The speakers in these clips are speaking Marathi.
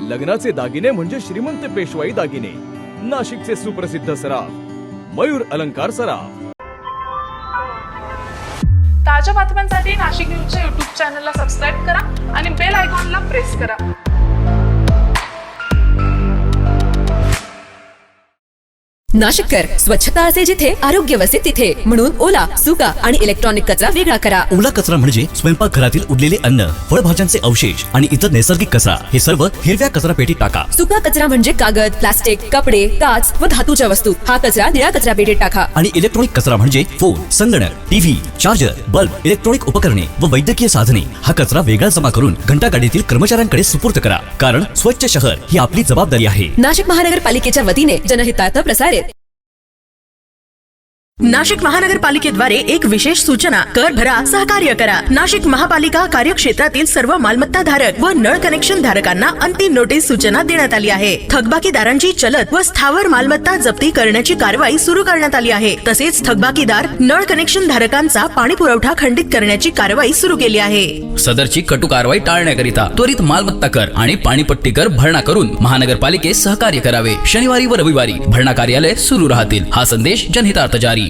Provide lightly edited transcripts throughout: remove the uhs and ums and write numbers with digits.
लग्नाचे दागिने म्हणजे श्रीमंत पेशवाई दागिने, नाशिकचे सुप्रसिद्ध सराफ मयूर अलंकार सराफ। ताज्या बातम्यांसाठी नाशिक न्यूजच्या YouTube चॅनलला सबस्क्राईब करा आणि बेल आयकॉनला प्रेस करा। नाशिककर, स्वच्छता असे जिथे आरोग्य वसे तिथे, म्हणून ओला, सुका आणि इलेक्ट्रॉनिक कचरा वेगळा करा। ओला कचरा म्हणजे स्वयंपाकघरातील उरलेले अन्न, फळभाज्यांचे अवशेष आणि इतर नैसर्गिक कचरा, हे सर्व हिरव्या कचरा पेटीत टाका। सुका कचरा म्हणजे कागद, प्लास्टिक, कपडे, काच व धातूच्या वस्तू, हा कचरा निळ्या कचरा पेटीत टाका। आणि इलेक्ट्रॉनिक कचरा म्हणजे फोन, संगणक, टीव्ही, चार्जर, बल्ब, इलेक्ट्रॉनिक उपकरणे व वैद्यकीय साधने, हा कचरा वेगळा जमा करून घंटागाडीतील कर्मचाऱ्यांकडे सुपूर्द करा, कारण स्वच्छ शहर ही आपली जबाबदारी आहे। नाशिक महानगरपालिकेच्या वतीने जनहितार्थ प्रसारित। नाशिक महानगरपालिकेद्वारे एक विशेष सूचना, कर भरा, सहकार्य करा। नाशिक महापालिका कार्यक्षेत्रातील सर्व मालमत्ता धारक व नळ कनेक्शन धारकांना अंतिम नोटीस सूचना देण्यात आली आहे। थकबाकीदारांची चलत व स्थावर मालमत्ता जप्ती करण्याची कारवाई सुरू करण्यात आली आहे। तसेच थकबाकीदार नळ कनेक्शन धारकांचा पाणी पुरवठा खंडित करण्याची कारवाई सुरू केली आहे। सदरची कटू कारवाई टाळण्याकरिता त्वरित मालमत्ता कर आणि पाणीपट्टी कर भरणा करून महानगरपालिकेस सहकार्य करावे। शनिवारी व रविवारी भरणा कार्यालय सुरू राहतील। हा संदेश जनहितार्थ जारी।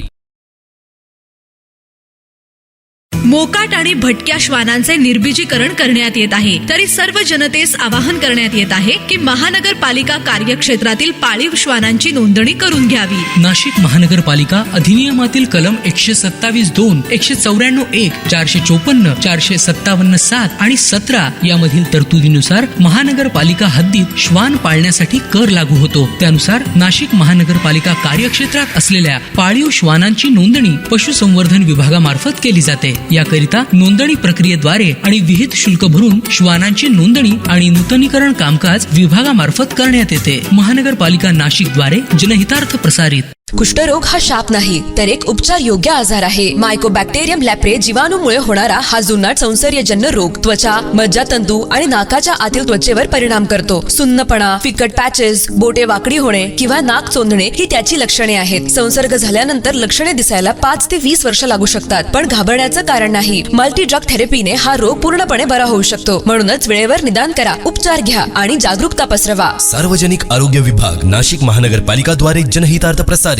मोकाट आणि भटक्या श्वानांचे निर्बीजीकरण करण्यात येत आहे, तरी सर्व जनतेस आवाहन करण्यात येत आहे की महानगरपालिका कार्यक्षेत्रातील पाळीव श्वानांची नोंदणी करून घ्यावी। नाशिक महानगरपालिका अधिनियमातील कलम 127(2), 194(1), 454, 457(7) आणि 17 यामधील तरतुदीनुसार महानगरपालिका हद्दीत श्वान पाळण्यासाठी कर लागू होतो। त्यानुसार नाशिक महानगरपालिका कार्यक्षेत्रात असलेल्या पाळीव श्वानांची नोंदणी पशुसंवर्धन विभागामार्फत केली जाते। याकरिता नोंदणी प्रक्रियेद्वारे आणि विहित शुल्क भरून श्वानांची नोंदणी आणि नूतनीकरण कामकाज विभागामार्फत करण्यात येते। महानगरपालिका नाशिक द्वारे जनहितार्थ प्रसारित। कुष्ठरोग हा शाप नाही, तर एक उपचार योग्य आजार आहे। मायकोबॅक्टेरियम लॅप्रे जीवाणूमुळे होणारा हा जुनाट संसर्गजन्य रोग त्वचा, मज्जातंतू आणि नाकाच्या आतील त्वचेवर परिणाम करतो। सुन्नपणा, फिकट पॅचेस, बोटे वाकडी होणे किंवा नाक चोंदणे ही त्याची लक्षणे आहेत। संसर्ग झाल्यानंतर लक्षणे दिसायला 5 ते 20 वर्ष लागू शकतात, पण घाबरण्याचं कारण नाही। मल्टी ड्रग थेरपीने हा रोग पूर्णपणे बरा होऊ शकतो। म्हणूनच वेळेवर निदान करा, उपचार घ्या आणि जागरूकता पसरवा। सार्वजनिक आरोग्य विभाग, नाशिक महानगरपालिका द्वारे जनहितार्थ प्रसारित।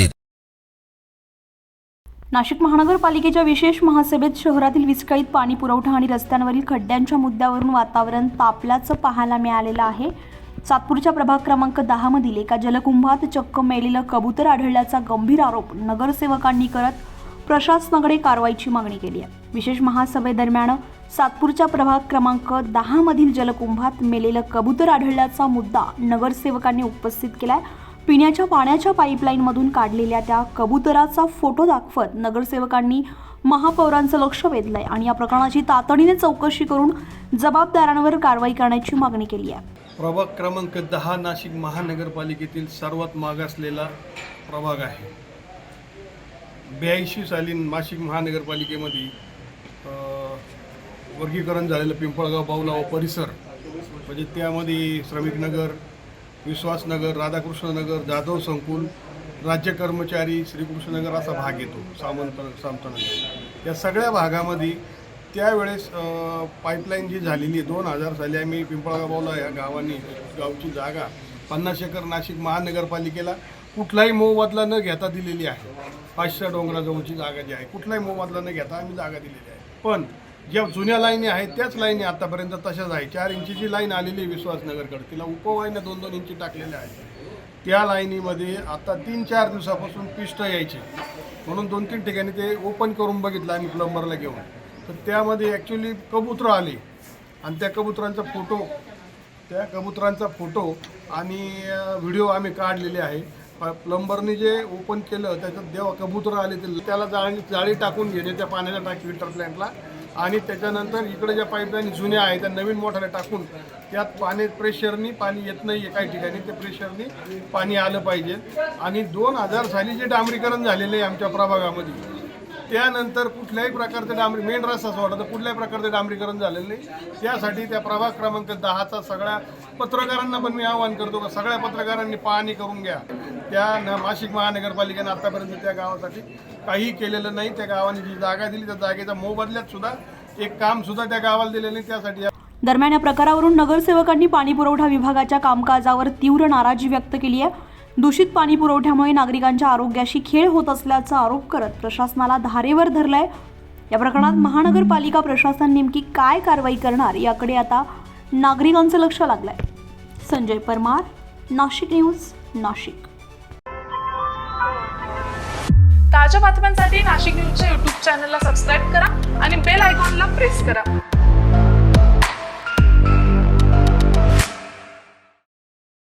नाशिक महानगरपालिकेच्या विशेष महासभेत शहरातील विस्कळीत पाणी पुरवठा आणि रस्त्यांवरील खड्ड्यांच्या मुद्द्यावरून वातावरण तापल्याचं पाहायला मिळालेलं आहे। सातपूरच्या प्रभाग क्रमांक 10 मधील एका जलकुंभात चक्क मेलेलं कबूतर आढळल्याचा गंभीर आरोप नगरसेवकांनी करत प्रशासनाकडे कारवाईची मागणी केली आहे। विशेष महासभेदरम्यान सातपूरच्या प्रभाग क्रमांक 10 मधील जलकुंभात मेलेलं कबूतर आढळल्याचा मुद्दा नगरसेवकांनी उपस्थित केलाय। पिण्याच्या पाण्याच्या पाईपलाईनमधून काढलेल्या त्या कबुतराचा फोटो दाखवत नगरसेवकांनी महापौरांचं लक्ष वेधलंय आणि या प्रकरणाची तातडीने चौकशी करून जबाबदारांवर कारवाई करण्याची मागणी केली आहे। प्रभाग क्रमांक 10 नाशिक महानगरपालिकेतील सर्वात मागासलेला प्रभाग आहे। 82 साली नाशिक महानगरपालिकेमध्ये वर्गीकरण झालेलं पिंपळगाव बावला व परिसर, म्हणजे त्यामध्ये श्रमिक नगर, विश्वासनगर, राधाकृष्णनगर, जाधव संकुल, राज्य कर्मचारी, श्रीकृष्णनगर असा भाग येतो, सामंतनगर। या सगळ्या भागामध्ये त्यावेळेस पाईपलाईन जी झालेली 2000 साली आम्ही पिंपळगाव बावला या गावची जागा 50 एकर नाशिक महानगरपालिकेला कुठलाही मोबदला न घेता दिलेली आहे। 500 डोंगराजवळची जागा जी आहे, कुठलाही मोबदला न घेता आम्ही जागा दिलेली आहे। पण ज्या जुन्या लाईनी आहेत त्याच लाईनी आतापर्यंत तशाच आहे। 4 इंचीची लाईन आलेली आहे विश्वासनगरकडे, तिला उपवाहिन्या 2-2 इंची टाकलेल्या आहेत। त्या लाईनीमध्ये आता 3-4 दिवसापासून पिष्ट यायचे, म्हणून 2-3 ठिकाणी ते ओपन करून बघितलं आम्ही प्लंबरला घेऊन, तर त्यामध्ये ॲक्च्युली कबूतर आले आणि त्या कबुतरांचा फोटो आणि व्हिडिओ आम्ही काढलेले आहे। प्लंबरने जे ओपन केलं त्याच्यात जेव्हा कबूतर आले त्याला जाळी टाकून घेणे त्या पाण्याच्या टाकी फिल्टर प्लॅन्टला, आणि त्याच्यानंतर इकडे ज्या पाईपलाईन जुन्या आहेत त्या नवीन मोठ्याला टाकून त्यात प्रेशरनी पाणी येत नाही आहे, काही ठिकाणी ते प्रेशरनी पाणी आलं पाहिजे। आणि 2000 साली जे डांबरीकरण झालेलं आहे आमच्या प्रभागामध्ये, त्यानंतर कुठल्याही प्रकारचं मेन रस्ता सोडा तर कुठल्याही प्रकारचं डांबरीकरण झालेलं नाही। त्यासाठी त्या प्रभाग क्रमांक 10चा सगळ्या पत्रकारांना पण मी आवाहन करतो की सगळ्या पत्रकारांनी पाहणी करून घ्या। त्या नाशिक महानगरपालिकेने आतापर्यंत त्या गावासाठी काही केलेलं नाही। त्या गावाने जी जागा दिली त्या जागेचा मोबदल्यात सुद्धा एक काम सुद्धा त्या गावाला दिलेलं नाही। त्यासाठी दरम्यान या प्रकारावरून नगरसेवकांनी पाणी पुरवठा विभागाच्या कामकाजावर तीव्र नाराजी व्यक्त केली आहे. दूषित पाणी पुरवठ्यामुळे नागरिकांच्या आरोग्याशी खेळ होत असल्याचा आरोप करत प्रशासनाला धारेवर धरलाय. या प्रकरणात महानगरपालिका प्रशासन नेमकी काय कारवाई करणार याकडे आता नागरिकांचं लक्ष लागलंय. संजय परमार, नाशिक न्यूज, नाशिक. ताज्या बातम्यांसाठी नाशिक न्यूजच्या यूट्यूब चॅनलला सबस्क्राईब करा आणि बेल आयकॉनला प्रेस करा.